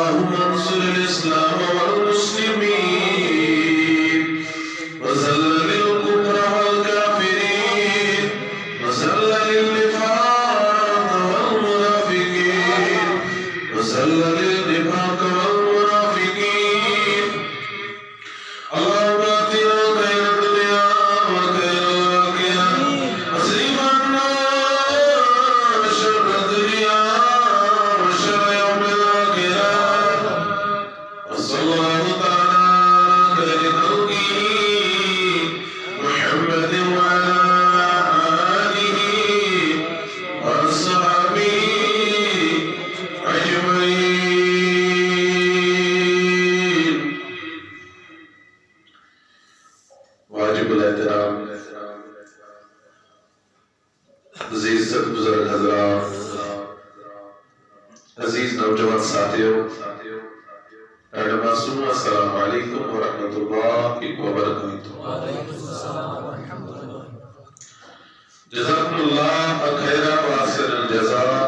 اللهم انصر الإسلام والمسلمين وذلل الكفر والكافرين وذلل النفاق والمنافقين وذلل النفاق والمنافقين اللهم آتنا خير الدنيا وخير الآخرة واصرف عنا شر الدنيا وشر يوم الآخرة وصلى الله تعالى على خير خلقه محمد وعلى آله وأصحابه أجمعين. واجب الاحترام عزیز بزرگ حضرات، عزیز نوجوان ساتھیوں، ڈاکٹر معصوم، السلام علیکم ورحمۃ اللہ وبرکاتہ. جزاکم اللہ خیر واحسن الجزاء.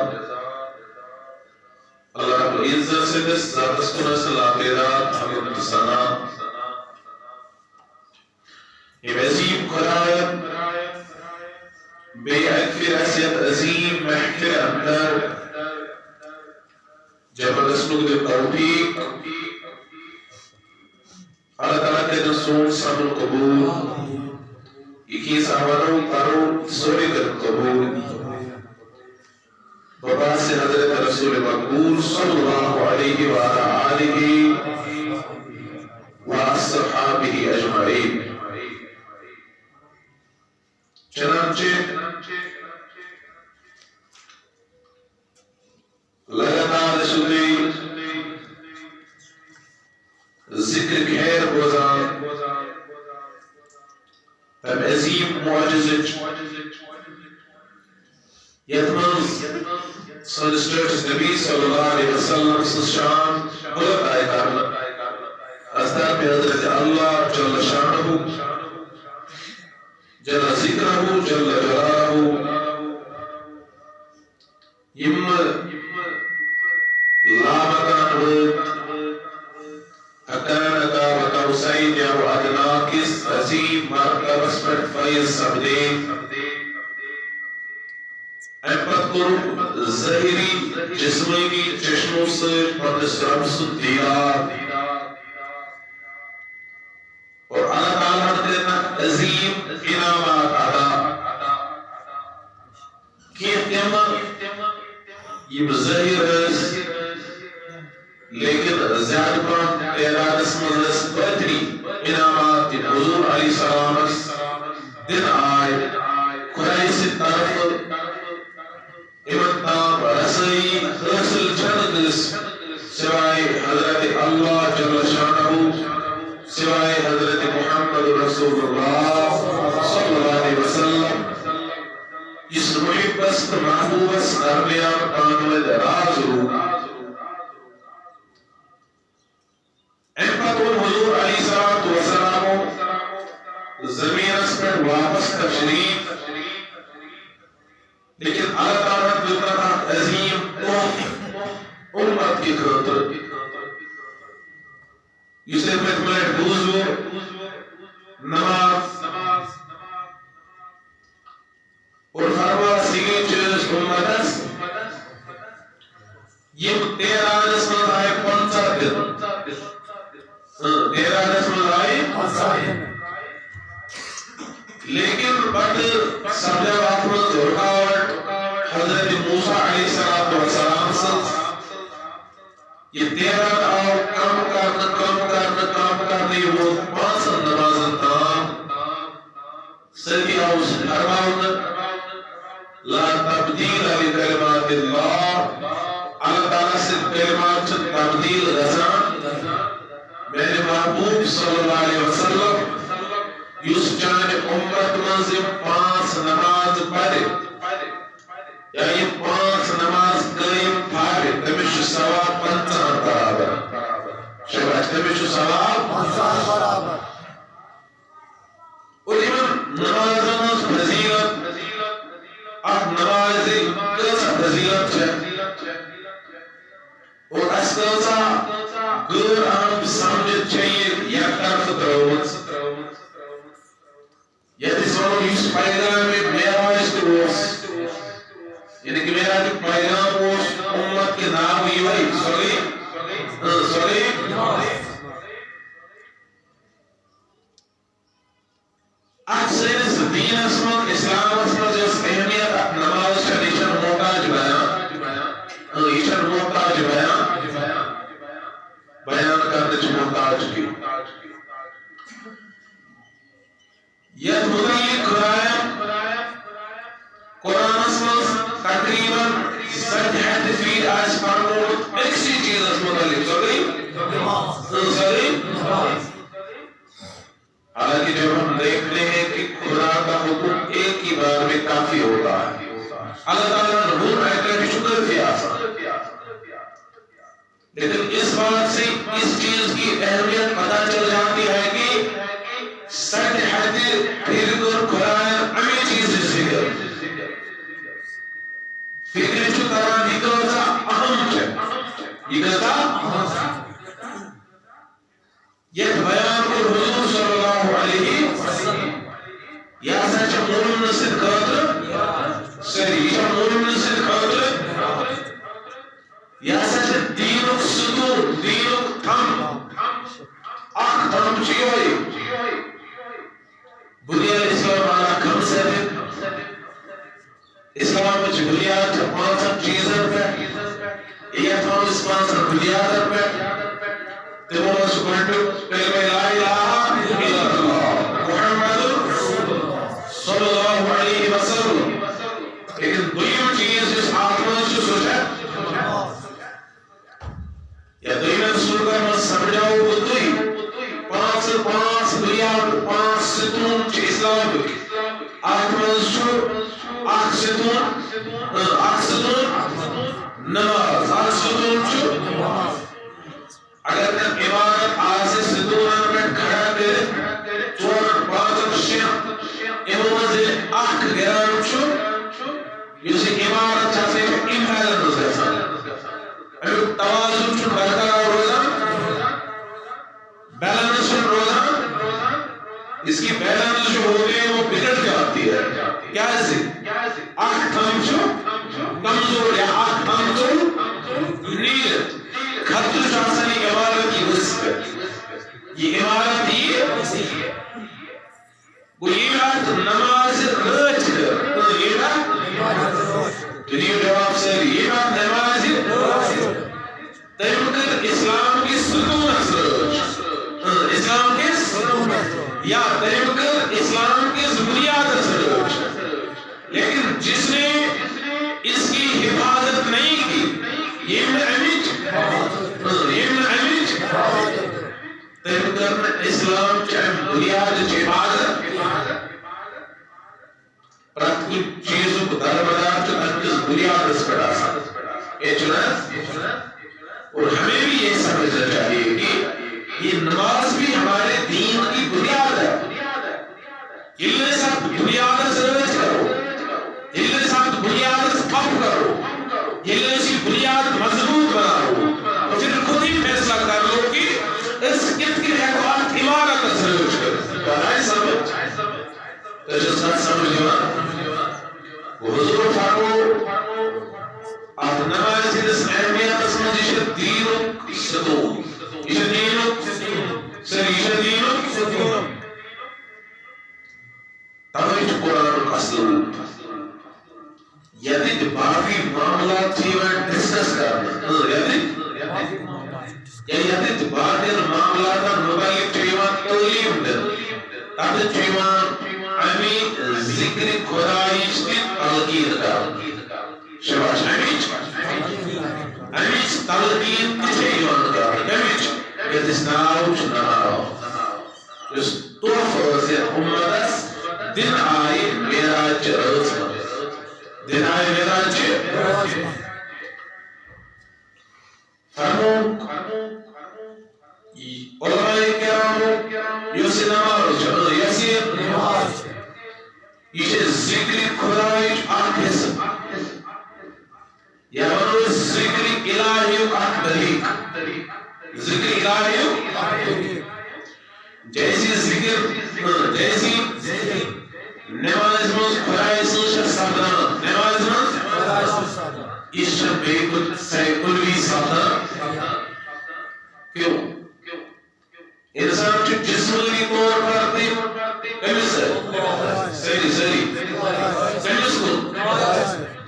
اللہ رب العزت سے دست کو صلاحیات حمد ثنا یہ عظیم خدایت بے اکفر حیثیت عظیم محفل اندر زبردست نقد توفیق اللہ تعالیٰ کے رسول سب قبول اکیس آوانوں تاروں سوری کر قبول وبعد سے حضرت رسول مقبول صلی اللہ علیہ وآلہ وآصحابہ اجمعین. چنانچہ لگاتار شدی ذکر خیر گزار تم عظیم معجزہ یتمنز سنسٹرز نبی صلی اللہ علیہ وسلم شان بلند آئے کرنا اصدار پہ حضرت اللہ جل شانہ جل ذکرہ جل جلالہ یم لامکان ود اکانکا وکوسین یا وعدنا کس عظیم مرکبس پر فیض سبدے امپت کرو ظاہری جسمانی چشموں سے پتس رب سن دیار اور اللہ تعالیٰ دینا عظیم انعامات عطا کی احتمال یہ ظاہر ہے لیکن زیادہ پان اعداد اسمدس بہتری انعامات حضور علیہ السلام دن آئے خدای سے طرف امتنام رسائی حاصل جنگس سوائے حضرت اللہ جل شانہ سوائے حضرت محمد رسول اللہ صلی اللہ علیہ وسلم اس محبت محبوبت درمیان پانوید راز رو احمد حضور علیہ السلام زمین اس پر واپس تشریف لیکن اللہ تعالیٰ دیتا عظیم امت کی خاطر اسے مکمل بوزو نماز اور فرما سیگی چیز امتس یہ 13 نسمت آئے 50 دن 13 نسمت آئے 50 دن لیکن بڑھ سبجہ واقعات رکاوٹ حضرت موسیٰ علیہ السلام سے یہ 13 آؤ کام کرنے وہ 5 نمازن تام سبھی آؤ فرماؤں لا تبدیل لکلمات اللہ اللہ تعالیٰ سے کلمات تبدیل رضان میرے محبوب صلی اللہ علیہ وسلم یس جان امت منظم 5 نماز پڑھے یا یہ 5 نماز قائم پھاڑے تمہیں ثواب 50 برابر شباش تمہیں ثواب 50 برابر. اور ایمان نماز فضیلت اب نماز کیسا فضیلت ہے اور اس کیسا غیر اہم سمجھ چاہیے یا طرف تروت یعنی سو اس پیغام معراج تروس یعنی کہ معراج پیغام اس امت کے نام یہ وہی سوری اکثر دین اسمت اسلام اسمت جس اہمیت نماز شریشن محتاج بیان کرنے چھ محتاج کی یہ متعلق قرآن اسمت تقریباً 7 فی آج پرموت ایسی چیز اس متعلق سوری حالانکہ جب ہم دیکھتے ہیں کہ خدا کا حکم ایک ہی بار میں کافی ہوتا ہے اللہ تعالیٰ نے نور آئے کہ شکر بھی آسان لیکن اس بات سے اس چیز کی اہمیت پتہ چل جاتی ہے کہ سٹ حدیر پھر کر قرآن امی چیز ذکر فکر چو طرح نکل سا اہم ہے یہ کہتا یہ بیان کو حضور صلی اللہ علیہ وسلم یا سچ مومن نصر خاطر سری یا مومن نصر خاطر یا سچ دینک ستون دینک تھم اخ تھم چیوئی بنیاد اسلام آنا کم سے اسلام میں بنیاد 5 چیزیں پہ یہ تھم اس 5 بنیاد پہ تمہارا سبحانہ کلمہ لا الہ الا اللہ محمد صلی اللہ علیہ وسلم لیکن دویم چیز جس آتما سے سوچا یا دویم سورہ میں سمجھاؤ بدوئی 5 بنیاد 5 ستون چی اسلام آتما سے اخ ستون نماز اخ ستون چو اگر عبارت آسے ستونان میں کھڑا کرے 4 شیعہ اموزے اخ گران چھو یوسی عبارت چاہتے ہیں امپیلنس جیسا اگر توازن چھو برقرار روزان بیلنس چھو روزان اس کی بیلنس جو ہوتے ہیں وہ بگڑ جاتی ہے کیا ایسے اخ تھم چھو کمزور یا اخ تھم چھو نیت خطر شاسنی عبارت کی وصف یہ عبارت یہ کوئی بات نماز رچ کر یہ بات دنیا جواب سے یہ بات نماز تیمکر اسلام کی ستون رچ اسلام کے یا تیمکر اسلام کے بنیاد رچ لیکن جس نے اس کی حفاظت نہیں کی یہ میں امیج تیمکر اسلام چاہے بنیاد عبادت پرت کچھ چیزوں کو دربدار جو انکس بنیاد اس پر آسا یہ چنان اور ہمیں بھی یہ سمجھنا چاہیے کہ یہ نماز بھی ہمارے دین کی بنیاد ہے اللہ ساتھ بنیاد سرچ کرو اللہ ساتھ بنیاد کم کرو اللہ اسی بنیاد مضبوط بناو اور پھر خود ہی فیصلہ کر لو کہ اس کت کی حکومت عمارت سرچ کرو بنائے سمجھ تجھے ساتھ سمجھوا وہ حضور فرمو آپ نماز کی دس اہمیت سمجھے دینو ستون یہ دینو سر یہ دینو توجہ قرآن کا سلوک یعنی باقی معاملات چیوان ڈسکس کرنا یعنی باقی معاملات مبالک چیوان تعلیم در تب چیوان امی ذکر خدایش کی تلقین کر شباش امیچ تلقین چیوان کر امیچ یتس ناوچ ناو جس توفر سے امتس دن آئی میراج رز دن آئی میراج فرمو علماء کرام یوسی نماز یوسی یہ ذکر خدایش آنکھ حسن یا ونو ذکر الہی آنکھ دلیق ذکر الہی جیسی ذکر جیسی نماز میں خدای سن سادان نماز میں اس بے کچھ سیکولری سادان کیوں انسان جو جسمانی طور پر کمیس ہے سری کمیس کو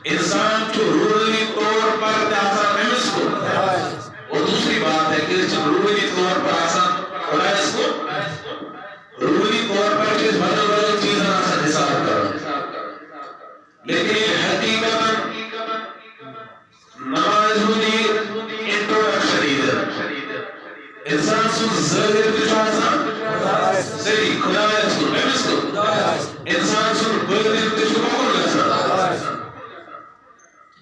انسان جو روحانی طور پر کمیس کو اور دوسری بات ہے کہ روحانی طور پر آسان خدای اس کو روحانی طور پر چیز بدل بدل چیزیں آسان حساب کرنا لیکن یہ حقیقت نماز ہونی انٹروڈکشن انسان سن ظاہر کچھ آسان صحیح خدای اس کو میں اس کو انسان سن باطن کچھ کون گسا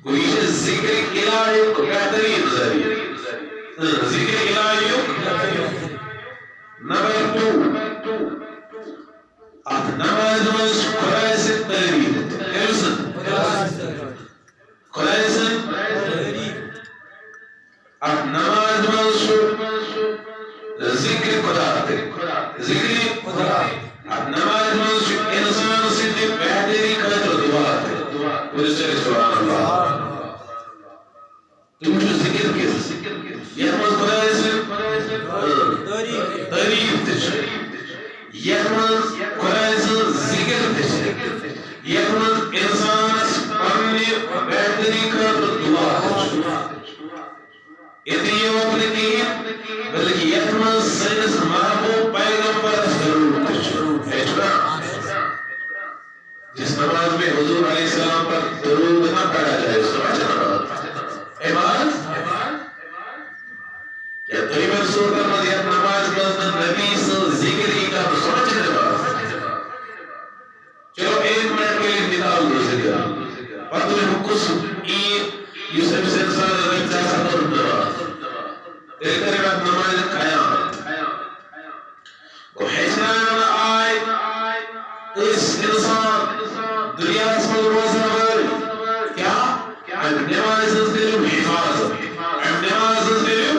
کوئی ذکر الہی کو بہترین ذریعہ ذکر الہی نمبر 2 اب نماز میں خدای سے تعریف خدای سے اب نماز میں ذکر خدا ذکر اب نماز میں انسان سے بہتری قدر دعا ہے سبحان اللہ تم جو ذکر کے یہ ہم خدای سے تعریف یہ ہم خدای سے ذکر یہ ہم انسان پڑھنے بہتری قدر دعا اتنی اپنے نہیں بلکہ یتمن سینس محبوب پیغمبر ضرور جس نماز میں حضور علیہ السلام پر درود نہ پڑھا جائے اس نماز ایمان کیا طیبہ سورت مدیت نماز مزد نبی سے ذکری کا سمجھنے بات چلو 1 منٹ کے لیے نکال دو سے دیا اور تمہیں کچھ یوسف سے انسان رکھتا سکر نماز تیرے کرے بعد نماز قیامت کو حسنان آئے اس انسان دنیا اسمال روزہ کیا ہم نماز ازدلو حفاظت ہم نماز ازدلو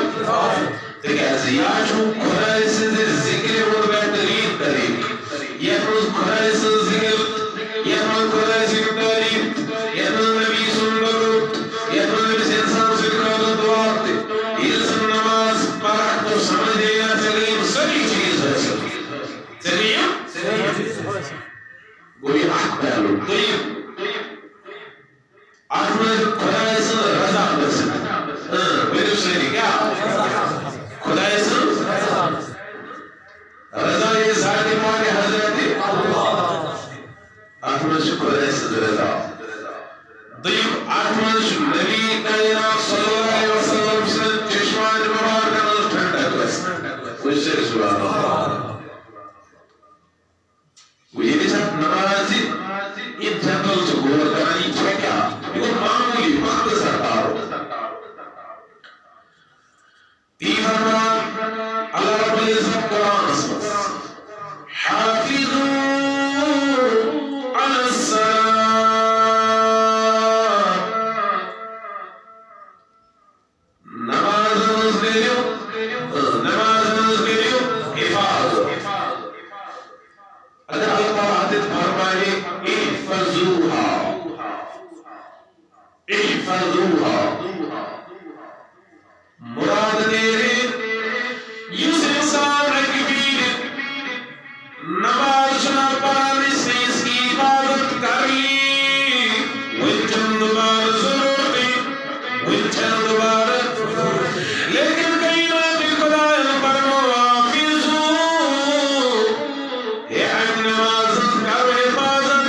دیکھ ایسے یاچو خدای سے ذکر وہ بہترین طریق یہ روز خدای سے ذکر یہ روز خدای سے تعریف یہ روز نبی سن لگو یہ روز نبی سے انسان سے کھانا دعا یہ سن نماز پاک تو سمجھ دینا سلیم سبھی چیز ہے سلیم گوئی حق پہلو طیب آخر خدای سے رضا بس میرے سیدی کیا خدای سے رضا یہ ذاتی مانے حضرت آخر خدای سے رضا طیب آخر نبی کائنات صلی اللہ علیہ وسلم سے چشمان مبارکہ ٹھنڈا بس اس سے سبحان اللہ یہ بھی ساتھ نمازی ان جنرل سے گور کرانی چھے کیا یہ معمولی مختصر کارو تیفرما اللہ رب العزت قرآن اسمس حافظو علی السلام نماز نزدیو حفاظ اگر اللہ عادت فرمائے احفظوها مراد تیرے یس انسان اکبیر نماز شنا پڑھانے سے اس کی عبادت کر لی وہ چند بار ضرور دی وہ چند بار لیکن کئی نامی خدای پرمو حافظو یہ نماز کر حفاظت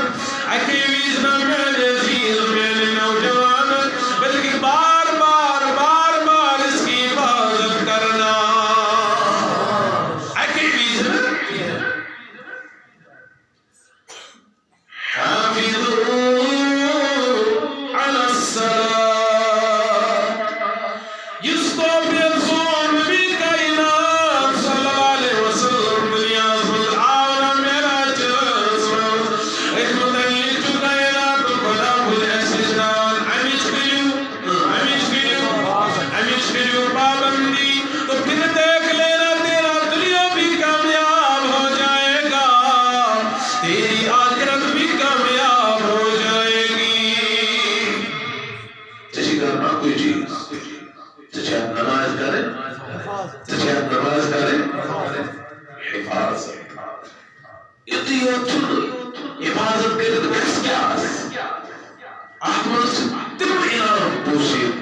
اکیویز نہ میں عزیز میں نوجوان بلکہ نماز کریں حفاظت حفاظت کرت گھس کیا آتمس تم انعام پوشید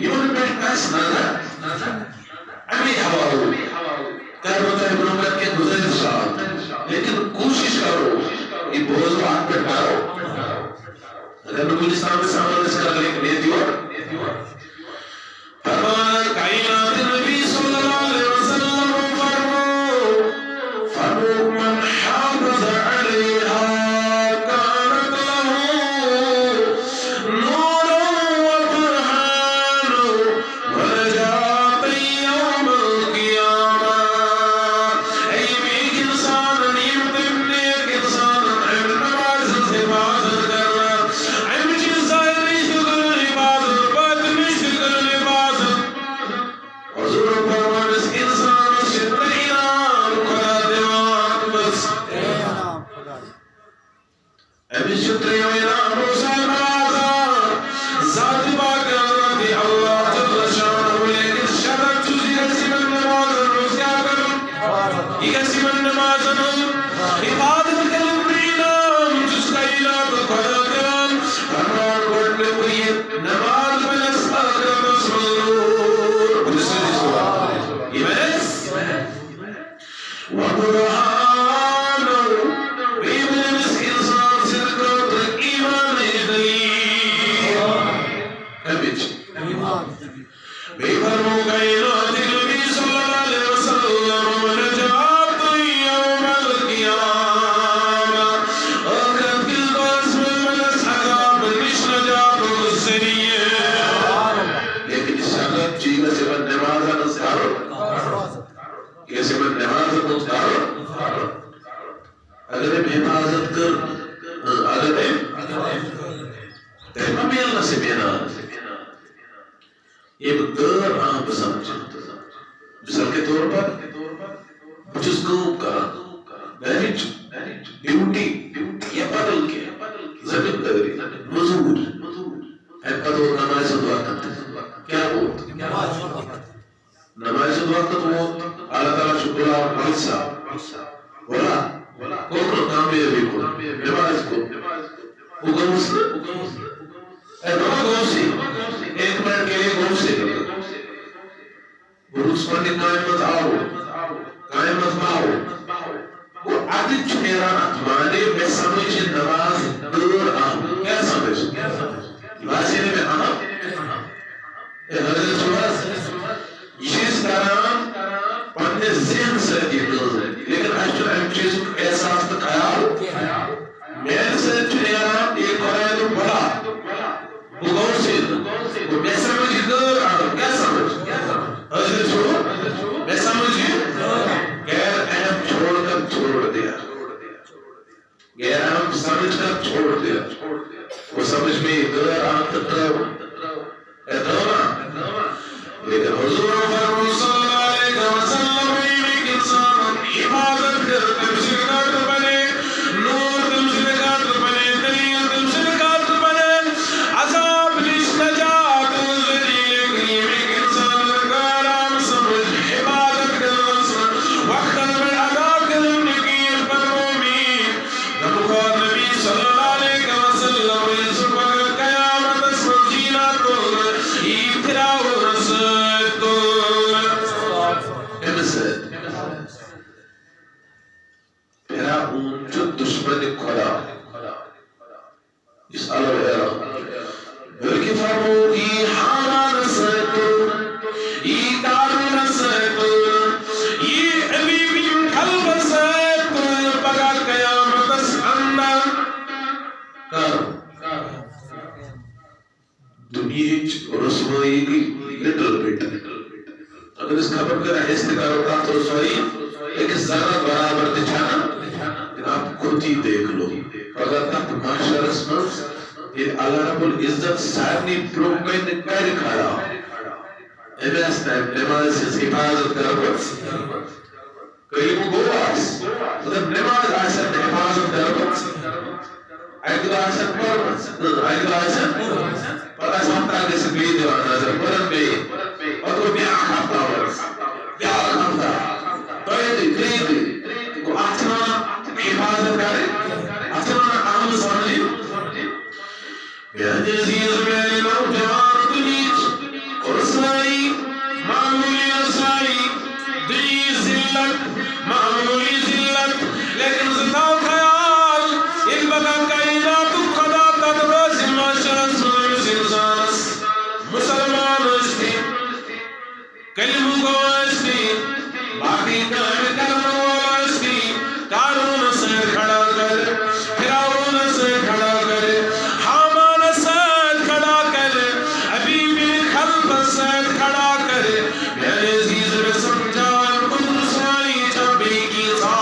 یمن پہ کس نظر امی حوالو کربتا برمت کے گزر ساتھ لیکن کوشش کرو یہ بوز بات پر کرو اگر نبی اسلام کے سامنے اس کا لکھ لے دیو فرمان کائنات نبی صلی اللہ علیہ وسلم فرمو من حافظ علیہا کانت لہو نورا وبرہان ورجات یوم القیامہ ای بیک انسان نیمت نیک انسان ایم نماز سے حفاظت کرنا ایم چیز ظاہری شکر حفاظت باطنی شکر حفاظت حضور فرمان اس انسان سے تحیران خدا دیوان بس امی شکری و انعام حسین آزاد ذات باقی ذات اللہ جل شانہ لیکن شرط چوزی کسی من نمازن روز کیا کرن یہ کسی من نمازن حفاظت کرن انعام جس کا انعام خدا دیوان فرمان گوڑنے کوئی نماز میں اسفاد مسرور بسری سوال یہ بس وَبُرْحَانُ بیمن اس انسان صدقات ایمان دلیل امیچ بے فرمو کائنات نبی صلی اللہ علیہ وسلم ونجات یوم القیامہ آخرت کی باس میں ملس عذاب نش نجات السریع لیکن اس شاگت چیزہ سے من نماز نسکارو یہ سے من نماز نسکارو اگر ہم حفاظت کر اگر ہم تحمہ بھی اللہ سے بینا یہ غیر عام سمجھ مثال کے طور پر جس کو کرا مینج ڈیوٹی یا بدل کے زمین داری مزور ہے پدو نماز دعا کرتے کیا ہوت نماز دعا کرتے وہ اللہ تعالیٰ شکر اور ملسا بولا کوکر کامیابی کو نماز کو وہ گوشت گوشی ایک منٹ کے لیے گوشی بروس پر کے قائمت آؤ قائمت باؤ وہ عدد میرا مانے میں سمجھ نماز دور آؤ کیا سمجھ لازینے میں آنا حضرت سواز یہ کرام پڑھنے ذہن سے دیکھو لیکن اچھو ایم چیز احساس کا خیال میرے سے چنیران ایک قرآن تو بڑا وہ گون سے وہ میں سمجھی دور آدم کیا سمجھ حضرت چھوڑ میں سمجھی غیر اہم چھوڑ کر چھوڑ دیا غیر اہم سمجھ کر چھوڑ دیا وہ سمجھ میں دور آدم تک ادھونا لیکن حضور فرمو صلی اللہ علیہ وسلم ایک انسان حفاظت کر تمشکات بنے نور تمشکات بنے دلیل تمشکات بنے عذاب نش نجات ذریعے کریم ایک انسان کا آرام سمجھ حفاظت کر وقت میں ادا کرنے کی فرمومین نبوت نبی صلی اللہ علیہ وسلم اس پر قیامت سمجھینا تو یہ پھراؤ رسطو امسد پھرا اون جو دشمن کھلا اس علو ایرہ بلکہ فرمو یہ حالا رسطو یہ دار رسطو یہ عبیبی قلب رسطو بگا قیامت اس اندر کر دنیا رسوائی کی لٹل بیٹ اگر اس خبر کا استقار ہوتا تو رسوائی ایک ذرہ برابر دچھانا آپ خود ہی دیکھ لو اگر تک معاشر رسمت یہ اللہ رب العزت سارنی پروکین کر کھڑا ایمیس ٹائم نماز سے حفاظت کر بس کئی کو گواس مطلب نماز آسان حفاظت کر بس ایک آسان پر ایک آسان پر آسان تاکہ سے بھی دیوان نظر پرن بھی اور تو بھی آخر پاورس پیار کرتا توید گرید کو اچھنا حفاظت کرے اچھنا عام سمجھی میرے عزیز میرے نوجوان دنیچ رسائی معمولی رسائی دنی ذلت معمولی ذلت لیکن زندہ خیال ان بقا کائنات خدا تدرس معاشرت سنس انسانس مسلمان استی کلمہ کو استی باقی کام کرنے والا استی قانون سے کھڑا کر فرعون سے کھڑا کر حامان سے کھڑا کر ابھی بھی خلق سے کھڑا کر میرے عزیز میں سمجھا رسوائی چھپی کی تھا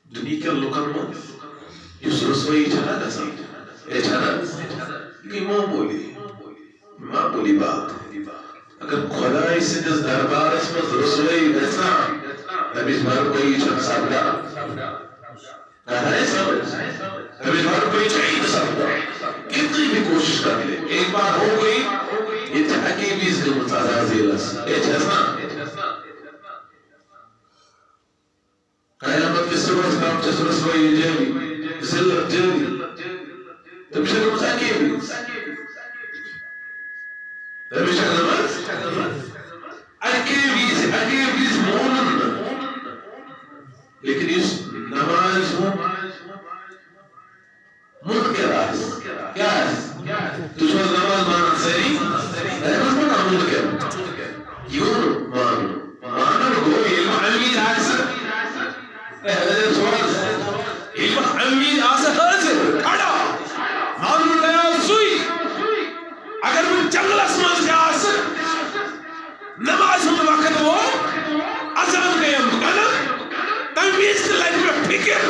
دنیا کے لوکن میں اس رسوائی چھنا نسا اے چھنا یہ معمولی بات اگر خدا اس دربار اس میں رسوائی گھسنا تب اس بار کوئی چھنا سابڑا کہا ہے سمجھ تب اس بار کوئی چاہیے سابڑا کتنی بھی کوشش کر لے ایک بار ہو گئی یہ چھاکی بھی اس کے متعدہ زیلس اے چھنا قیامت کی صبح سے آپ جس رسوائی جیلی ذلت جیلی تب شکر مساکی بھی تب شکر نماز اکیویز مونن لیکن اس نماز ہوں منکر آس کیا ہے تجھو نماز مانا سری نماز مانا منکر یوں مانا گو علم امید حاصل علم امید حاصل حاضر کھڑا معلوم گیا سوئی اگر وہ جنگل اسمان سے آسر نماز ہوں وقت وہ اذان قیم کنم تمیز سے لگ میں فکر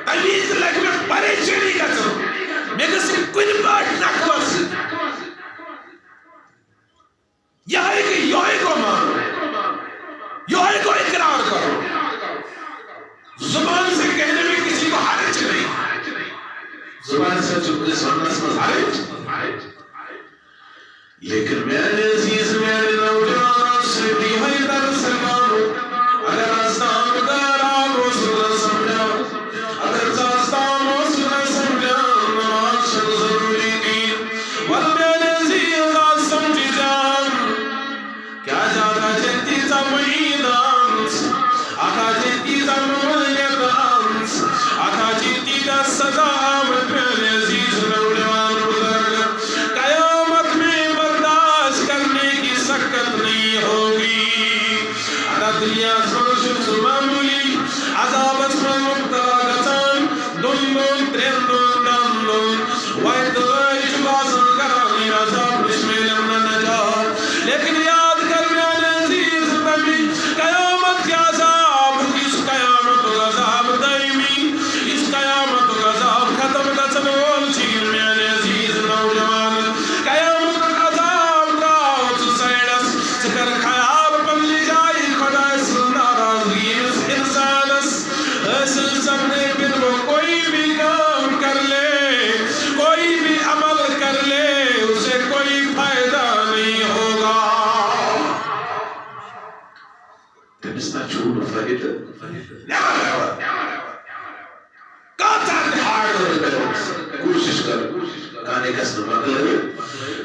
تمیز سے لگ میں پریشانی کرتا میں کسی کوئی بات نہ کھوس یہاں کہ یہاں کو مانو یہاں کو اقرار کرو زبان سے کہنے میں کسی کو حرج نہیں زبان سے چکنے سننے سے حرج لیکن میرے عزیز میرے نوجوان سے بھی ہے در سلامو اگر آستان دارا موسیقہ سمجھا اگر آستان موسیقہ سمجھا نماز شد ضروری دین ول میرے عزیز آج سمجھی جان کیا جاتا جنتی تا مہینانس آتا جنتی تا مہینانس آتا جنتی تا سزا آمد میرے عزیز نوجوان بزرگ قیامت میں برداشت کرنے کی سکت نہیں ہوگی دنیا سوشن سمامولی عذاب اسمان مبتلا گسان دن ترین دن وائد وائش باسن کرانی عذاب بسمیل امن نجات لیکن یاد کر میانے عزیز تبھی قیامت کی عذاب اس قیامت عذاب دائمی اس قیامت عذاب ختم دسن وول چیل میانے عزیز نوجوان قیامت عذاب راوت سیڑس سکر خیال پملی جائی خدا کوئی بھی کام کر لے کوئی بھی عمل کر لے اسے کوئی فائدہ نہیں ہوگا تمسنا چھوڑ فائدہ کوشش کر کانے کا سنبھا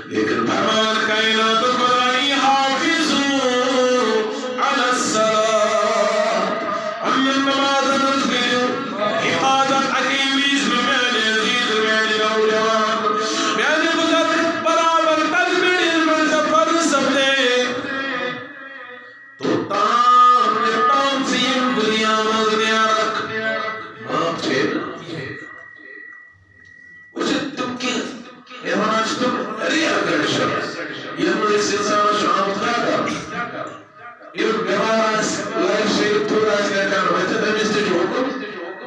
لیکن فرمان کائنات خدای حافظو علی الصلاة ہم نماز حفاظت اکیویز میں میرے عزیز میرے نوجوان میرے بزرگ برابر تجمیر علم سفر سمجھے تو تام سیم دنیا مغنیا رکھ ماں چھے اسے تم کی ایماناش تم ریا کرشن یہ مجھے سلسان شام خاکا یہ بیماراس لائف سے تھوڑا سے کر رہے تھے دمیستے جو حکم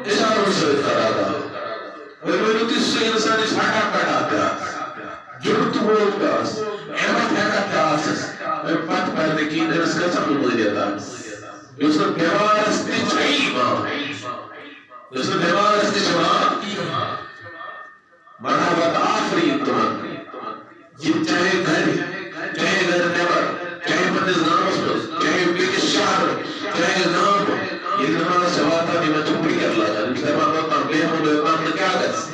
اشاروں سے کراتا اور میں نے تیس سے انسانی ساٹھا پڑھاتا جرت بولتا احمد حقتا میں پات پڑھنے کی نرس کا سب مجھے دیتا اس نے بیوار استے چھئی ماں اس نے بیوار استے چھوا مرحبت آخری تمہن یہ چاہے گھر نیبر پنس نامس چاہے بیس شہر چاہے نام یہ نماز چواتا نہیں میں چپڑی کر لاتا دپان وطن بے ہوں وطن کیا گس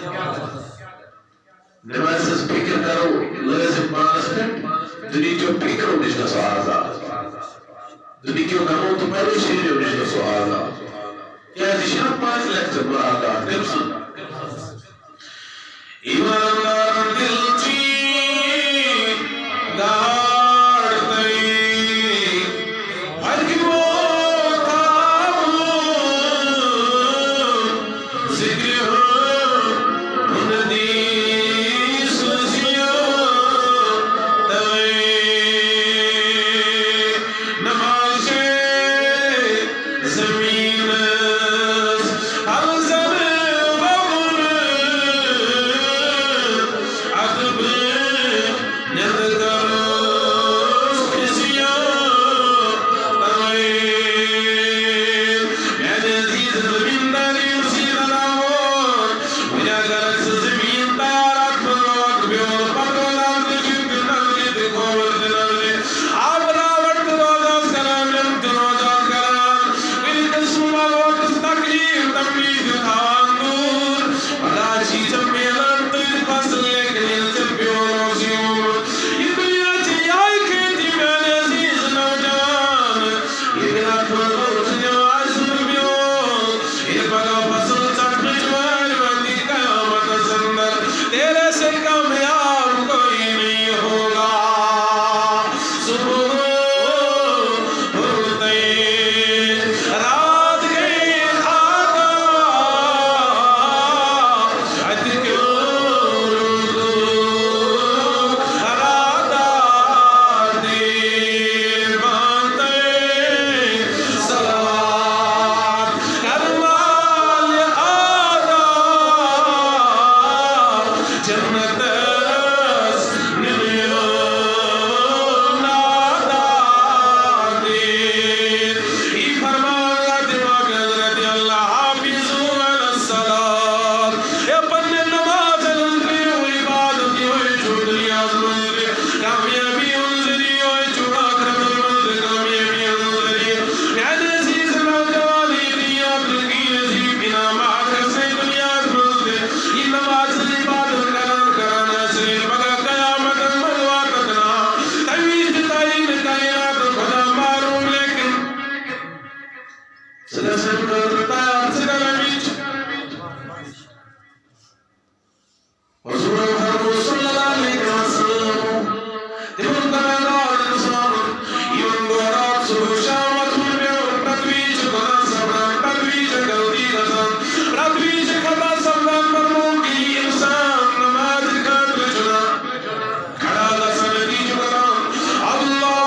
نماز سے فکر کرو لازم پانس پہ دنیا جو فکر ہو نشنا سو آزاد دنیا کیوں نمو تو پہلے شیئر ہو نشنا سو آزاد کیا جشنا 5 لیکچر مراقات کب سن ایماندار دل چی دارتے ہر کی موتا ذکر ان دی سوزیاں توئے نماز زمین ہر زمین بغل عدب ندگر کسیاں توئے میرے عزیز زمین داری اسی دلاور میرا گرس زمین تیارات بروک بیور پردولات جنگ نظری دکھوور دلاوری آپ راوٹ روزاز کرام جمت روزاز کرام میری قسم والوقت تقریر تمید تھان دور بلا چیز میلان تیر فصل لیکن یہ چل بیور روزیور یہ دنیا چی آئی کھیتی میرے عزیز نوجوان یہ بلا روز نواز بیور یہ بلا فصل چک جوار بندی قیامت سندر تیرے سے کامیاب کوئی نہیں ہوگا صبح ہوتے رات گئی آقا عد کیوں رات دیر بانتے صلوات کرمال آدھا جنت نمیو نادا دیر ای فرمان اللہ دماغ حضرت اللہ حافظو علی الصلاة اے پنے نماز انزلی ہوئی عبادتی ہوئی چھوٹلی آزمندری کامیابی انزلی ہوئی چھوڑا کرم المنزل کامیابی انزلی میرے عزیز نوجوانی دنیا ترکی عزیز بنا مہاکر سے دنیا آزمندری یہ نماز عبادت کرانا سے بگا قیامت ملوا تکنا تیویز تعین کائنات خدا معلوم لیکن صدا سے بکرتا ہے صدا لمیچ حضور محمد صلی اللہ علیہ وسلم دیون تمہدار انسان ایون دورات صبح شامت میں اور پرتویج گنا سبران پرتویج گلدی گزن پرتویج خطا سبران مرمون کی انسان نماز خطر چنا کھڑا لسن دیج گرام اللہ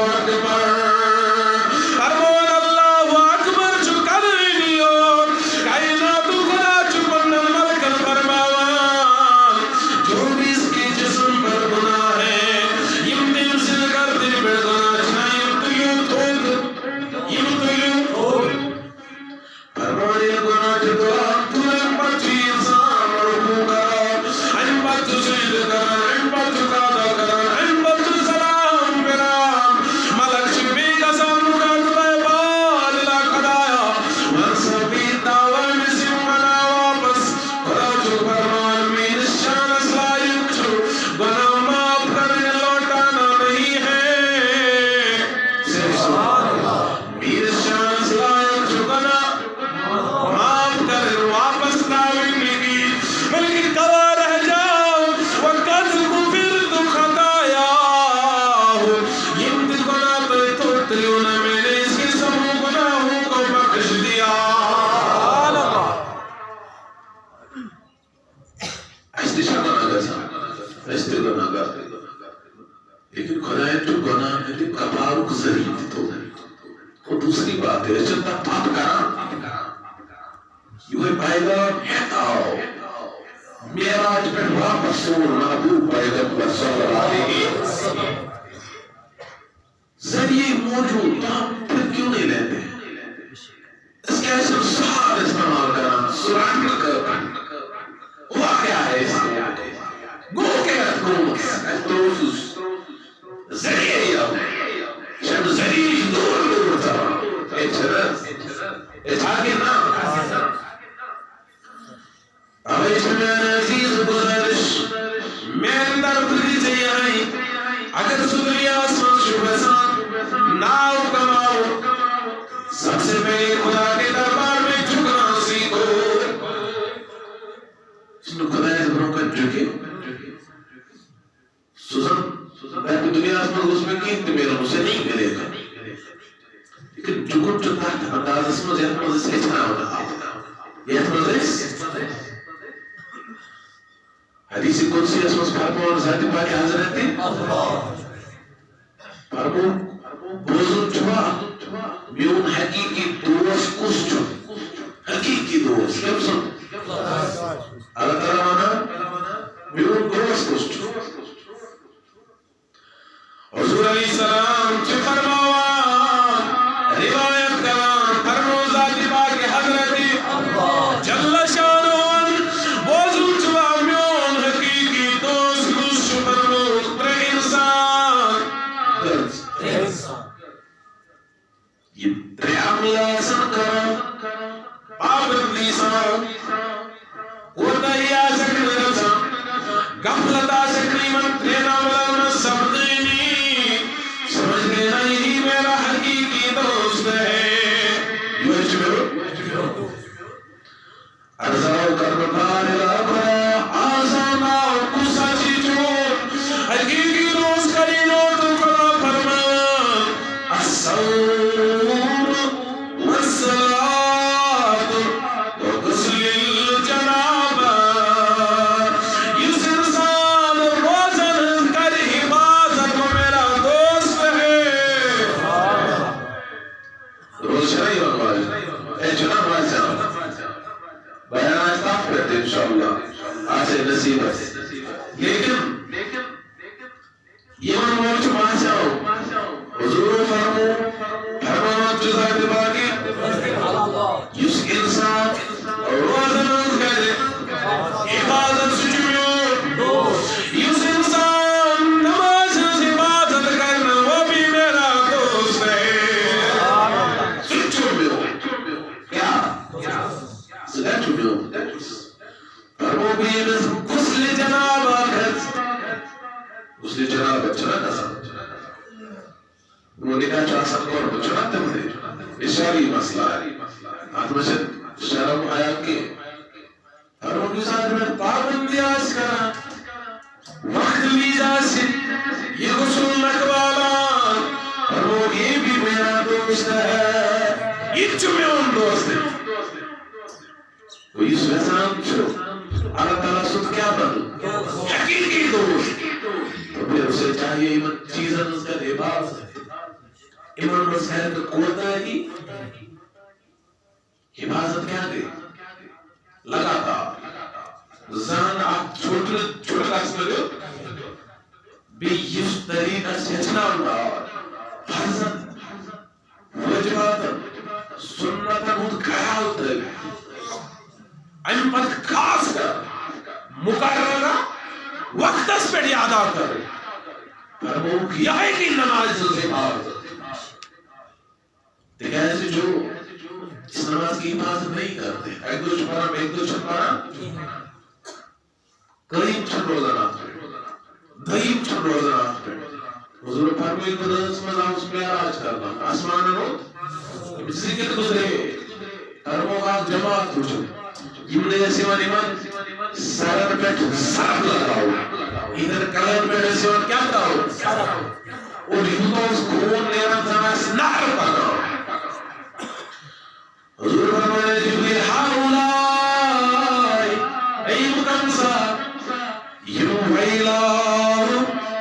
اکبر فرمون اللہ اکبر چکر نیور کائنات خدا چکن ملک فرماوان جو بھی اس کے جسم پر گناہ ہے یم دل سے کرتے بڑھ گناہ چنا یم تیو تھوڑ فرمانی گناہ جدو آپ تلن بچی انسان مرحو کرا ان بچ سجد کرا ان بچ قادہ کرا ان بچ سلام برام ملک شبی قسم مقدمہ بال لا قدایا ورسبی دعوی مسیم منا واپس خدا جو فرمان میر شان اسلائیک چھو گناہ معاف کرنے لوٹانا نہیں ہے سبحان اللہ میر شان اسلائیک چھو گناہ معاف کر واپس لاویں گی بلکہ گواہ رہ جاؤ وقت غفر تو خطایا ہو یہ گناہ تو توتلیوں نے میرے اس کے سبوں گناہوں کو بخش دیا ایسے شانا نگر سا ایسے گناہ گر لیکن خدای تو گناہ ہے تو کبارک ذریع تو وہ دوسری بات ہے چلتا پاپ کرا یہ پیغام ہٹاؤ معراج پر واپس سور محبوب پیغمبر صلی اللہ علیہ وسلم ذریعے موجود تو ہم پھر کیوں نہیں لیتے اس کے ایسے سہار استعمال کرنا سران کر واقعہ ہے اس میں گو کے تو ذریعے اتحاقی نام آئیش میں عزیز گزارش میں اندر بلی سے آئی اگر سبری آسمان شبسان ناؤ کماؤ سب سے پہلے خدا کے دربار میں جھکنا سیکھو سنو خدا ہے بروں کا جھکے سوزن میں تو دنیا آسمان اس میں کی تو میرا مجھے نہیں ملے گا لیکن جھکن جھکتا ہے انداز اس میں زیادہ مزے سے اتنا ہوتا ہے یہ مزے حدیث قدسی اسمس فرمو اور ذاتی پاکی حضرت فرمو بوزن چھوا میون حقیقی دوست کس چھو حقیقی دوست کب سن اللہ تعالیٰ مانا میون دوست کس چھو حضور علیہ السلام چھ فرماوان روایت کران فرمو ذاتی پاکی حضرت جل شانوان بوزن چھوا میون حقیقی دوست کس چھو فرمو پر انسان یہ تریام لازم کرا پابند لیسان کوتا ہی آسکن رسان غفلت آسکنی من ترینا ولن سبدینی سمجھ لینا یہی میرا حقیقی دوست ہے یہ جمعہ ارزاو کرن پار الابرا آزاناو کسا چیچون حقیقی دوست کرینو تو کلا فرمان السلام والصلاة وغسل الجنابة اس انسان روزن کر حفاظت کو میرا دوست ہے روز شرعی وقواج اے جناب واسعہ بیان آستاف کرتے انشاءاللہ آسے نصیب ہے لیکن یہ من موچ ماسعہ حضور فرموات جزاک باقی یس انسان روزن کرے عبادت سجمیو یس انسان نماز عبادت کرنا وہ بھی میرا دوست ہے سجمیو کیا سجمیو فرمو بھی غسل جنابت غسل جنابت چنا کسا وہ نکاح چاہ سکتا اور بچناتے ہوئے اشاری مسئلہ ہے آتمشد شرم حیات کی ہر ان کے ساتھ میں پابندی آس کرنا وقت لیزا سے یہ غسل نکوالا اور وہ یہ بھی میرا دوست ہے یہ چمیں ان دوست ہے وہ اس ویسان چھو اللہ تعالیٰ سب کیا بدل حقیقی دوست تو پھر اسے چاہیے ایمن چیزن اس کا دیباز ہے امام مسائل کا کوتا ہی حفاظت کیا گئی لگاتا زان آپ چھوٹا کاس میں لو بھی اس طریقہ سے اچھنا ہوگا حضرت وجبات سنتا مود خیال تر ام پت خاص کر مقررہ وقت اس پر یادا کر فرمو کیا ہے کہ نماز سے بھار دیکھا ایسے جو اس نماز کی حفاظت نہیں کرتے ایک دو چھپانا ایک دو چھپانا قریب چھن روزانات پہ دھائیب چھن روزانات پہ حضور فرموئی کو درس میں اس پہ آراج کرنا آسمان رو ذکر گزرے کرمو آگ جماعت پوچھو یمنے جیسے وانی من سرن پیٹ سرپ لگاؤ ادھر کلن پیٹ جیسے وان کیا کراؤ اور یوتو اس خون لینا سمائے نہر پکاؤ حضور فرمائے جبریل ہاولائی ایم کمسا یو ویلا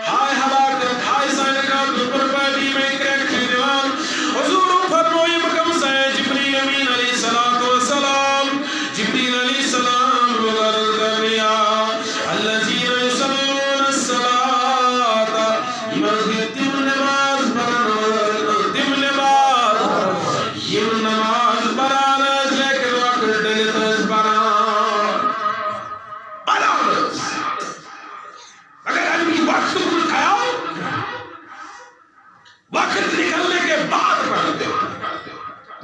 ہائے حلاکت ہائے سائنکات پر پاکی میں کریک دیوان حضور فرمائے مکمسا جبریل امین علیہ السلام جبریل علیہ السلام وغرد کرنیا الذین یصلون الصلاة ایمان گیتی نماز پڑھنا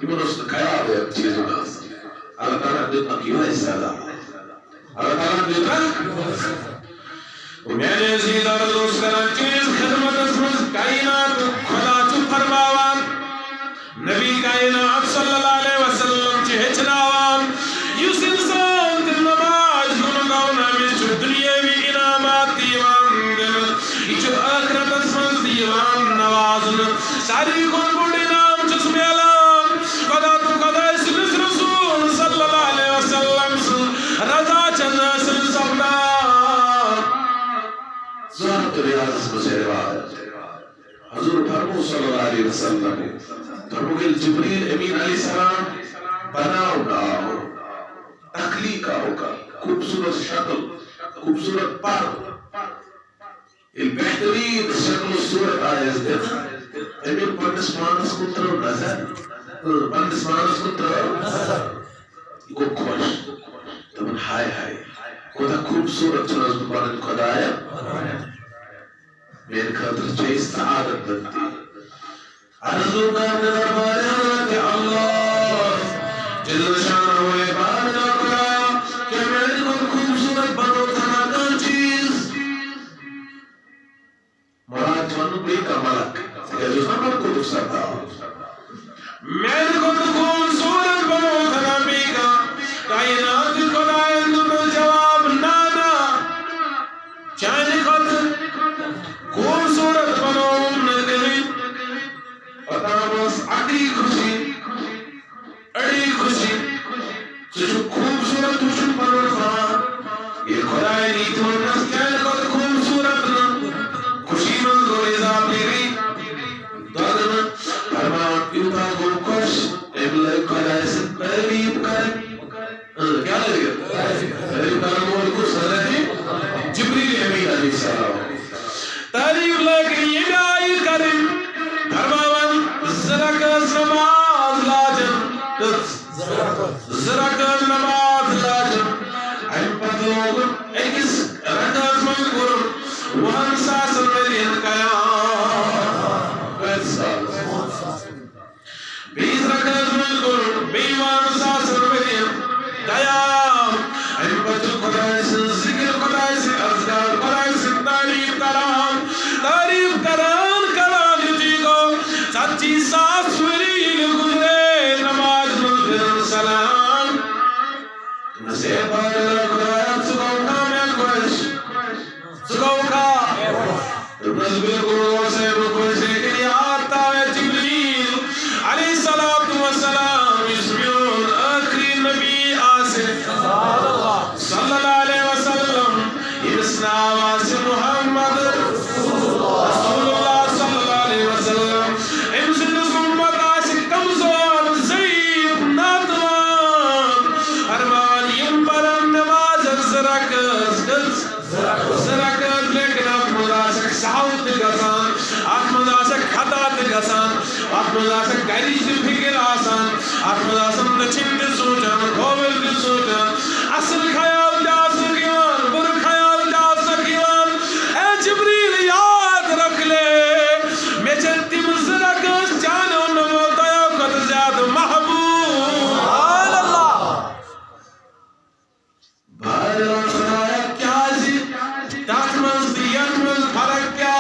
يمكن أصل خيال يا تيزو ناس على طرف دتنا كيما السلام على طرف دتنا ومن يزيد الرسول كرانچیز خدمت اسمز کائنات خدا چو فرماوان نبی کائنات صلی اللہ علیہ وسلم چی ہچناوان یس انسان دل نماز نمگاؤن ہمیش دنیاوی انعامات دیوان دل یہ آخرت اسمز دیوان نوازن ساری کن بڑی نام چس میلان خدا تو خدا اسمز رسول صلی اللہ علیہ وسلم رضا چند سن سبنا ذات ریاض اسمز روایت حضور فرمو صلی اللہ علیہ وسلم فرمو جبریل امین علیہ السلام بناؤ ناؤ تخلیقہ ہوگا خوبصورت شکل خوبصورت پر البہترین شکل و صورت آئے اس دن امین پندس مانس کتر نظر پندس مانس کتر نظر یہ خوش تمن ہائے ہائے خدا خوبصورت چنز بکرن خدا آیا میرے خاطر چیز سعادت بنتی عرضو کرنے دربارہ کہ اللہ جل شان ہوئے بارنا کرا کہ میرے کو خوبصورت بنو تھناکن چیز مراد چونو بے کا ملک یہ جو سمر کو دکسرتا میرے کو خوبصورت بنو تھنا بے کا کائنات خدا اندر جواب نانا چاہنے خاطر خوبصورت بنو نگلی اتامس اڑی خوشی اڑی خوشی جو خوبصورت خوشی بنو نگلی یہ خدای نیت ونس کہنے خاطر خوبصورت خوشی من کو رضا پیری دادن فرمان کیوتا گو خوش ابلہ خدای سے قریب کریں کیا لگے قریب کریں وہ کو صدقی جبریل امین علیہ السلام تعریف لیکن یہ آئی کریں فرماوان زرکز نماز لاجن زرکز نماز لاجن ایم پر لوگ ایکس رکز من کرن وہن ساسن مرین قیام بیس رکز من کرن بیوان ساسن مرین قیام ایم پر خدای سے ذکر خدای سے اذکار خدای سے تعریف کران کلام جی کو سچی ساس وری گزرے نماز مل سلام نسے بار خدای سکو کا میں خوش سکو کا نزبے کو سے خوش کہ آتا ہے جبریل علیہ الصلوۃ والسلام اسمیون آخری نبی آسے صلی اللہ علیہ وسلم اس نام سے محمد رسول اللہ صلی اللہ علیہ وسلم امسن امت آسے کمزور ضعیف ناتوان ارمان یم برم نماز زرکز لیکن احمد آسے سحوت گسان احمد آسے خطات گسان احمد آسے گریج فکر آسان احمد آسے نچن دی سوچن کھوول دی سوچن اصل خیال جا سکیوان بر خیال جا سکیوان اے جبریل یاد رکھ لے میں چلتی مزرکز جانو نموتایا قد زیاد محبوب سبحان اللہ بھائیان سنایا کیا زی تاکمز دیان مز فرق کیا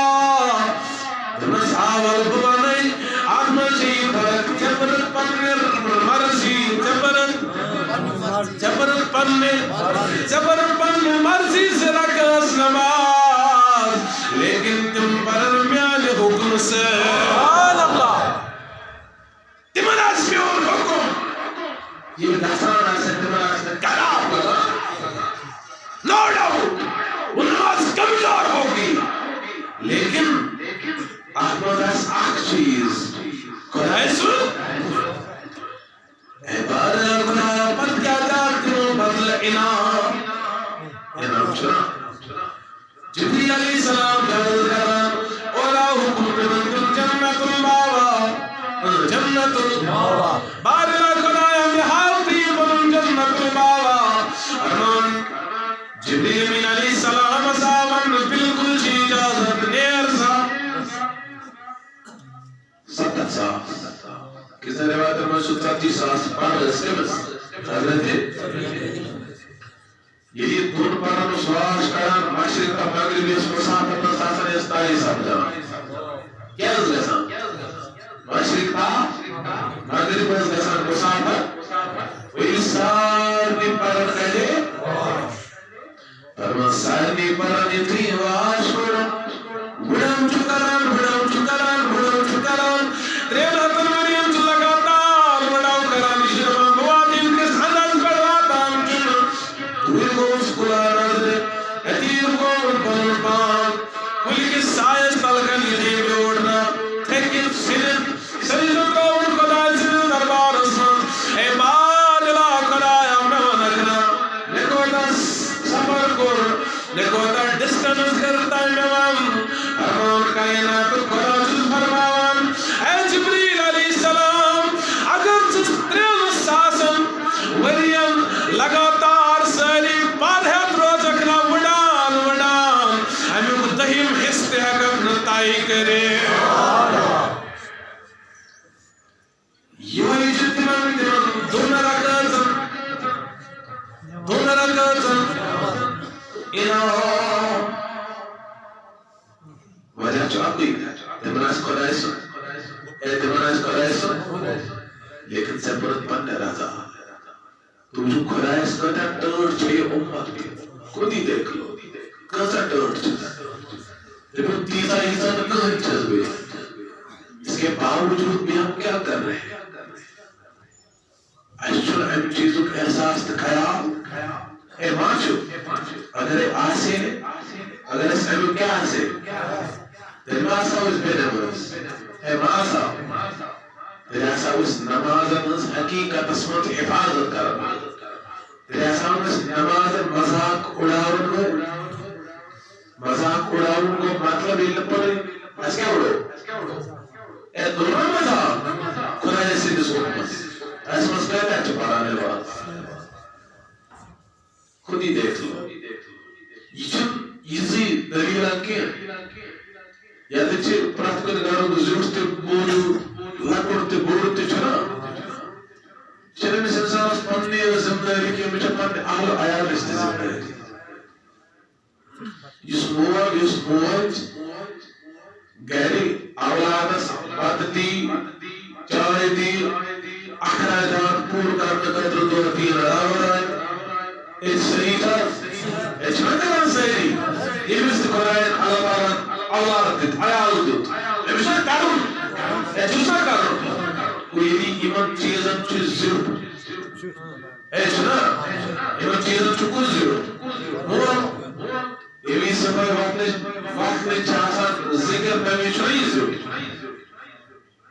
دنس آوال بوانی آدمز جی فرق جبرت پنر مرضی جبرت پنر مرضی سے رکھس نماز لیکن تم برمیان حکم سے سبحان اللہ تمن اسمیون حکم یہ دستان آسے تمن آسے کلام بتا نو ڈاؤٹ وہ نماز کمزور ہوگی لیکن احمد اس آخ چیز خدای سن عبادت خدا پر کیا جاتی ہوں بدل انعام چنا جبریل علیہ السلام جلد کران اولا حکم من جنت الماوا جنت الماوا بارلا خدای ہمیں حالتی من جنت الماوا ارمان جبریل امین علیہ السلام صاحبان بالکل چی اجازت نیر سا ستت سا کس روایت میں 37,000 پر اسکمس حضرت یہ دون پر سواش کران مشرق کا مغرب اس مسافت میں ساسن استائی سمجھان کیا اس گسان مشرق کا مغرب اس گسان مسافت وی سارنی پر کہے فرمان سارنی پر نیتی واش بڑھم چکران تریل حتن مریم چو لگاتار بڑھاو کران شرمان موادیم کے سندن پڑواتان دوئی کو اسکولا رضے حتیر کو پلپان کلی کی سائز تلکن یدی بیوڑنا تھیکن سنن کو ان کو دائل سنن دربار اسمان اے بادلہ کرایا مہنکنا نکوتا سفر کر نکوتا ڈسٹنس کرتا نوام فرمان کائنات قرآن فرمان اے جبریل علیہ السلام اگر تریل ساسن وریم لگاتار سالی پادھیت روزکنا وڈان ہمیں کو دہیم حصے حقق نتائی کرے یہ جتمان دون رکھتن وجہ چاہتی دمراز قرائسو لیکن سپرت پننے رضا تم جو قرائس کا ٹرٹ چھے امت کے خودی دیکھ لو کسا ٹرٹ چھے لیکن تیسا حصہ میں کہیں چزوے اس کے باوجود بھی ہم کیا کر رہے ہیں اشتر ہم چیزوں کا احساس دکھایا اے مانچو اگر آسے اگر اس میں کیا آسے then masa was benevolence اے ماسا دراسا اس نماز منز حقیقت اسمت حفاظت کرنا دراسا اس نماز مذاق اڑاؤن کو مطلب علم پڑے اس کیا اڑو اے دونوں مذاق قرآن سے جس امت اس مز کہتا ہے چپارانے بات خود ہی دیکھ لو یہ دلیل کے یا دیچے پرات کو نگاروں کو ضرورت تے بوجو لکڑ تے بوڑ تے چھنا چلے میں سنسان اس پنی و زمداری کی مجھے پنی اہل آیال اس نے زمداری یس موج گہری اولادس بات دی چائے دی اخراجات پور کرنے قدر دو تین راور آئے ایچ صحیح تھا ایچ مکران صحیح یہ مست قرآن اللہ رکھت آیال دیت ایمشہ کرن ایچوسا کرن کوئی بھی ایمان چیزن چیز زیرت ایچ نا ایمان چیزن چکو زیرت موان ایمی سبای وقت نے چاہسان ذکر پیمی چھوئی زیرت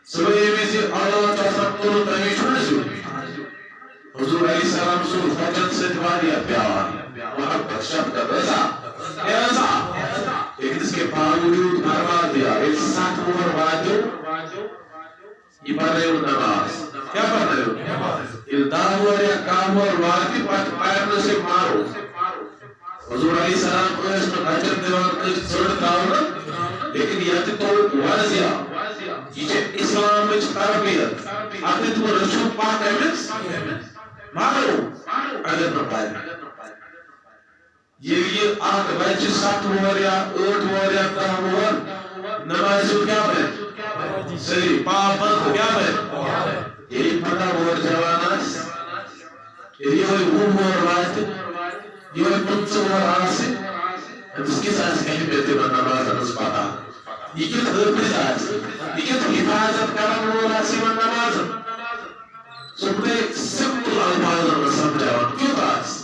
سبای ایمی سے اللہ چاہسان قرآن پیمی چھوئی زیرت حضور علیہ السلام سور فجن سے دواریا پیار محبت شب کا رضا ایسا لیکن اس کے باوجود مروا دیا ایک ساتھ مروا دو یہ پڑھ رہے ہو نماز کیا پڑھ رہے ہو الدام ہوا یا کام ہوا اور واقعی پائرنے سے مارو حضور علیہ السلام کو اس میں بچت دیوان کو سڑتا ہونا لیکن یہ تو واضح یہ اسلام میں تربیت آتے تو رسول پاک ایمنس مارو اگر نہ پائے یہ آنکھ بچے 7 مور یا 8 مور یا 10 مور نمازو کیا ہے صحیح پابند کیا ہے یہ پڑا مور جواناس یہ ہوئی وہ مور واسطے یہ ہوئی 5 مور آسے اس کے ساتھ کہیں بیتے میں نماز انس پاتا یہ کیا تھرپی ساتھ یہ کیا حفاظت کرنا مور آسی من نماز سبتے سمپل الفاظ میں سمجھاؤں کیوں باس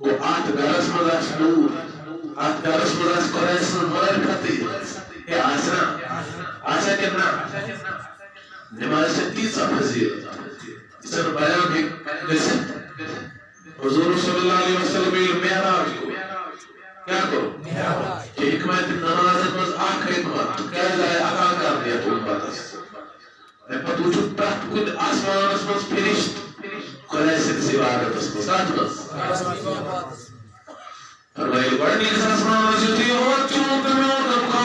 وہ آٹھ گرس مداس نور آٹھ گرس مداس قرآن مر کھتی یہ آسا کرنا نماز سے تیسا فضیل اس نے بیان بھی نسل حضور صلی اللہ علیہ وسلم معراج کو کیا کرو کہ حکمت نماز مز آنکھ حکمت کیا جائے عطا کر دیا تو باتس میں پتو چھو پرت کن آسمان اس مز فرشت قرآن سے سوارت اس مز ساتھ مز فرمائے بڑھنی اس آسمان مز ہوتی ہے اور چون تمیون کا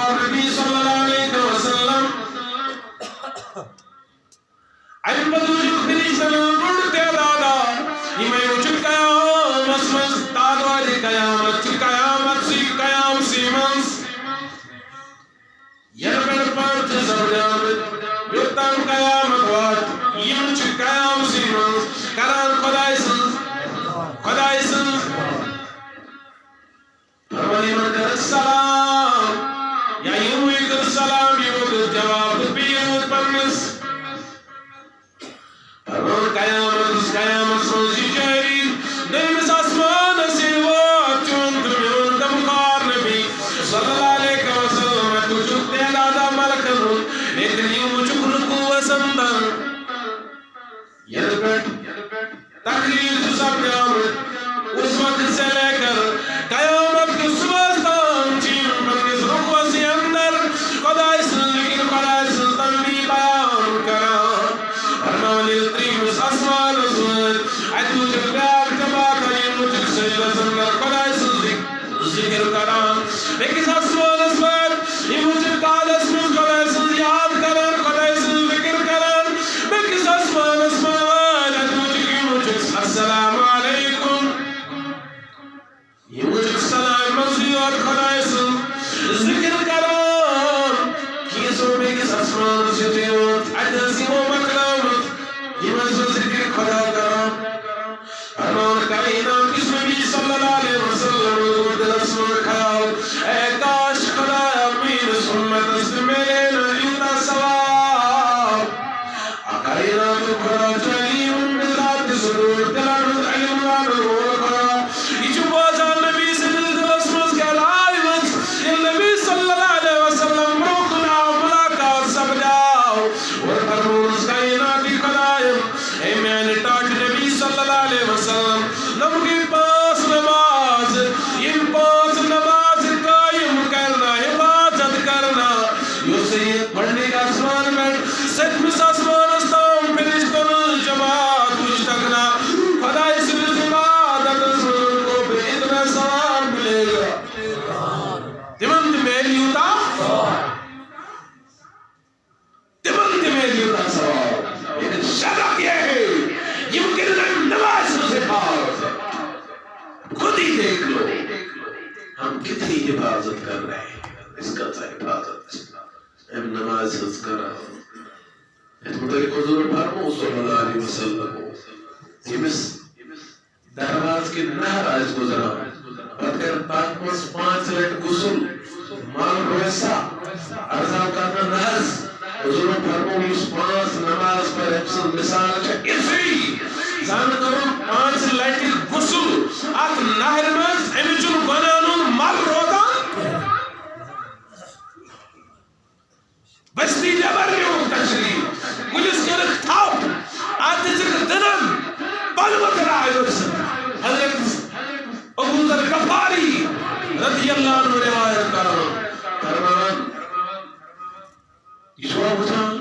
لیکن یہ مجھے رکوع سمدن یلبٹ تقریر جو سب قیامت اس وقت سے لے کر قیامت کی صبح تام چین بلکہ رکوع سے اندر خدا اس لیکن خدا اس تنبی بیان کرا فرمان التریم اس اسمان اسود عدو جب پیار جبات ہے مجھے سجدہ سندر خدا اس ذکر کرا لیکن اس اسمان اسود یہ مجھے کال اسمان خدا اس یاد کرن خدا اس ذکر کرن لیکن اس اسمان اسود عدو جب مجھے السلام علیکم یہ مجھے السلام مزید اور خدا اس ذکر کرن کی سوبے کس اسمان سے دیوت عدسی و مکرامت یہ مجھے ذکر خدا کرن فرمان کائنات کس نبی صلی اللہ علیہ وسلم حضور دل اسمان کھاؤ اے کاش خدا امین سمت اس میرے نبیتا سواب کائنات خدا چلیم بذات ضرور دلانت علم لانور خدا یہ جو بازا نبی سے دل اسمان کے علائمت یہ نبی صلی اللہ علیہ وسلم روکنا ملاقات سب جاؤ اور فرمان اس کائنات خدایم اے میں نے ٹاٹ نبی صلی اللہ علیہ وسلم نم کی پاس نماز ان پاس نماز قائم کرنا حفاظت کرنا یو سید پڑھنے کا اسمان میں سچ میں آسمان استام فرشتن جماعت کچھ تکنا خدا اس عبادت رسول کو بے اتنا ثواب ملے گا تمن میری ہوتا تمن میری ہوتا ثواب لیکن شرط یہ ہے یمکن نماز سے پاس خود ہی دیکھ لو ہم کتنی حفاظت کر رہے ہیں اس کا تھا حفاظت ہم نماز حفظ کر رہا ہوں مطلق حضور فرمو صلی اللہ علیہ وسلم یمس درواز کے نہر آج گزرا پتکر پاک مس 5 لٹ غسل مال رویسا ارزا کرنا نہر حضور فرمو اس 5 نماز پر حفظ مثال ہے اسی زان کرو 5 لٹ غسل ات نہر مز امچن گنانون مل رودا بستی جبر یوں تشریف پولیس کرک تھاپ آتے ذکر دنم بلوت رائے حضرت ابو ذر غفاری رضی اللہ عنہ روایت کرمان یشوا بچان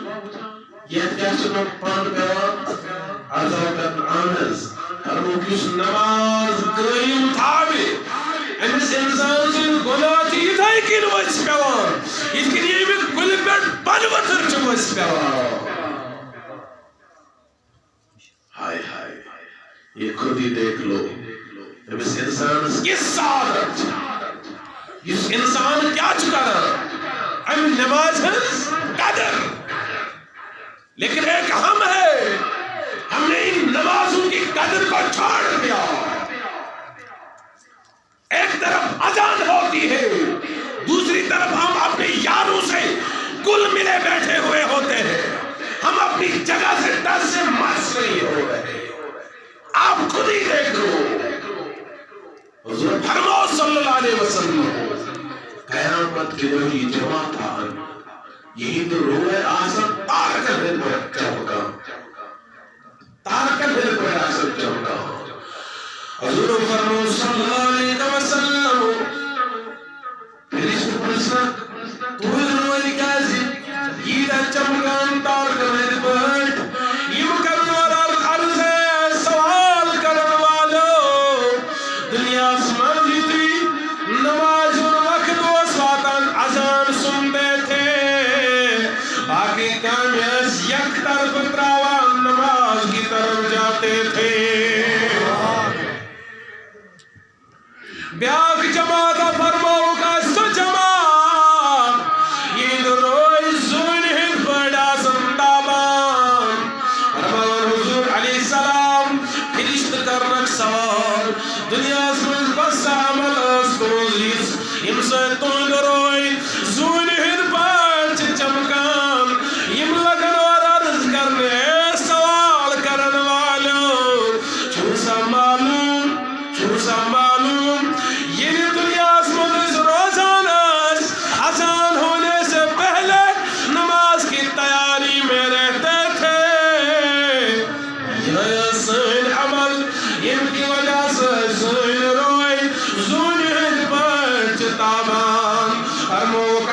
یہ کیا سنو پان پیوان عرضہ کرن آنز فرمو کس نماز قائم تھاوے امس انسان سے گناہ چی اتھائی کن وچ پیوان اس کے لیے میں گل پیٹ بلوتر چو وچ پیوان ہائے ہائے یہ خود ہی دیکھ لو امس انسان کس سعادت اس انسان کیا چکا رہا ام نماز ہے قدر لیکن ایک ہم ہے ہم نے ان نمازوں کی قدر کو چھوڑ دیا ایک طرف اذان ہوتی ہے دوسری طرف ہم اپنے یاروں سے گل ملے بیٹھے ہوئے ہوتے ہیں ہم اپنی جگہ سے ڈر سے مرس نہیں ہو رہے آپ خود ہی دیکھ لو حضور فرماؤ صلی اللہ علیہ وسلم قیامت کی وہی جماعت آن یہی تو روح آسان تارک دل پر چمکا تارک دل پر آسان چمکا حضور فرماؤ صلی اللہ علیہ وسلم فرشت پرسن تو روح کازی یہ دا چمکان تارک دل پر یہ کرنوار عرض ہے سوال کرنوالو دنیا اسمان جیتی نماز وقت و سواتان اذان سنتے تھے باقی کامیس یک طرف تراوان نماز کی طرف جاتے تھے بیاک جماعت فرماؤ کا سو جماعت یہ دروئی زون ہن بڑا سندابان فرمان حضور علیہ السلام فرشت کرنک سوال دنیا سمجھ بس عمل اسکوزیز یم سے تو دروئی زون ہن پانچ چمکان یم لگن اور عرض کرنے سوال کرن والو چھوسا معلوم یہ دنیا سمجھ روزانہ اذان ہونے سے پہلے نماز کی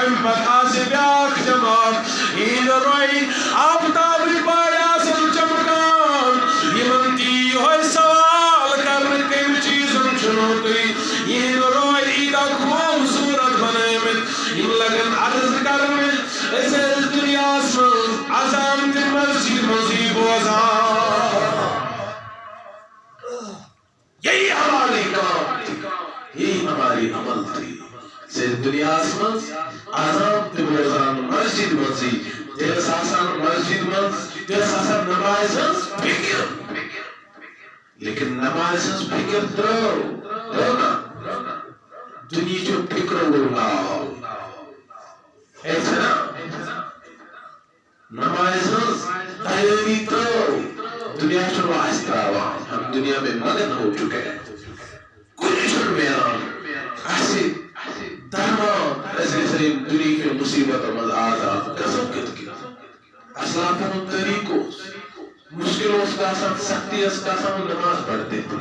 ام پتہ بیاکھ جماعت عید روئی آفتاب پایا سن چمکان یمن تی ہوئے سوال کرنے کم چیزن چنو تھی عید روئی عید خوبصورت بنے میں یم لگن عرض کرنے اسے دنیا من عظام دی مسجد مزیب و عظام یہی ہماری کام تھی یہی ہماری عمل تھی سے دنیا من عظام دی عظام مسجد مزیب تیرے ساسان مسجد مز تیرے ساسان نماز فکر لیکن نماز فکر درو نا دنیا جو فکر اللہ ایسا نا نماز تیاری درو دنیا چھوڑ واسطہ ہم دنیا میں مگن ہو چکے ہیں کوئی چھوڑ میران ایسے درمان ایسے دنیا کی مصیبت مز آزاد قسم کت کی اسلام طریقوں مشکلوں کا ساتھ سختی اس کا ساتھ نماز پڑھتے تھے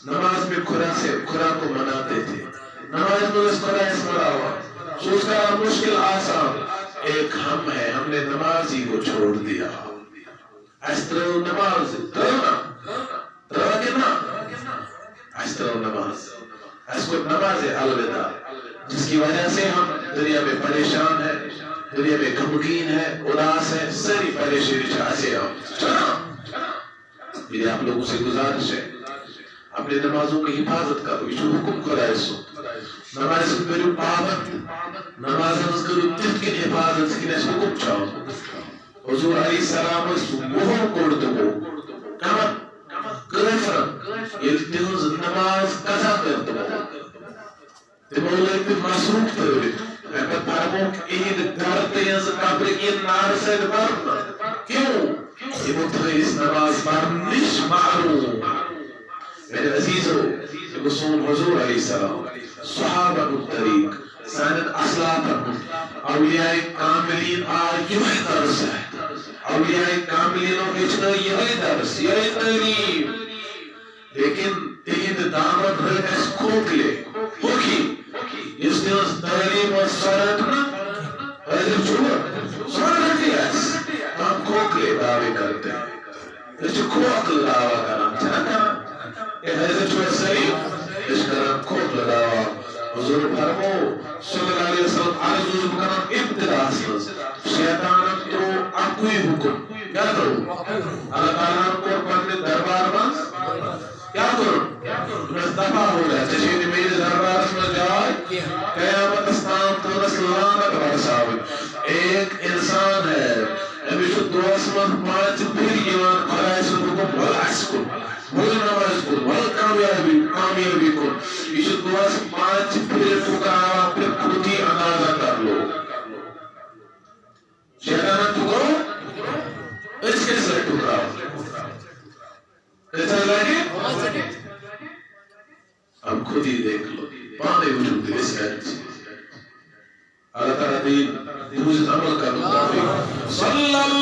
نماز میں خدا کو مناتے تھے نماز میں اس خدا اس مراوا سوچ کا مشکل آسان ایک ہم ہے ہم نے نمازی کو چھوڑ دیا ایسترو نماز ترو کنا ایسترو نماز اس کو نماز الوداع جس کی وجہ سے ہم دنیا میں پریشان ہیں دنیا میں غمگین ہے اداس ہے ساری پریشانی چاہتے ہیں میرے آپ لوگوں سے گزارش ہے اپنے نمازوں کی حفاظت کرو یہ حکم خدا سو نماز کرو پابند نماز کرو تل کی حفاظت کی نش حکم چاہو حضور علیہ السلام وہ کوڑ دو کمن کرفر یہ تہنز نماز قضا کر دو تمہیں مصروف تھے اگر فرموک عید گھر تیز قبر این نار سے برنا کیوں یہ متخیص نماز برنش معلوم میرے عزیزو رسول حضور علیہ السلام صحابہ الطریق سانت اصلاف اولیاء کاملین آج یہ درس ہے اولیاء کاملینوں کے یہ درس یہ تعلیم لیکن تہند دعوت رہنس کھوکلے ہوکی اس دن تعلیم و سرد نا حضر چھوڑ سرد دیس ہم کھوکلے دعوے کرتے ہیں اس کھوکل دعوے کرنا چاہتا ہے حضر چھوڑ سریم اس کرنا کھوکل دعوے حضور فرمو صلی اللہ علیہ وسلم عرض کرنا ابتداء سنس شیطان تو اکوئی حکم کیا کرو اللہ تعالیٰ کو پڑھنے دربار بس کیا کرو بس دفع ہو جائے چشید میرے دربار میں جائے قیامت استان تو رسلانت برساوی ایک انسان ہے ہمیشہ دوست من پانچ پھر ایمان خدای سے حکم والعس کن بھول نماز کن بھول کامیابی کن یہ دوست پانچ پھر پکارا پھر خودی اندازہ کر لو شیطانت پکارو اس کے سے پکارو ایسا لگے اب خود ہی دیکھ لو پانے وجود اس ایچ اللہ تعالیٰ دین دوست عمل کا مطابق صلی اللہ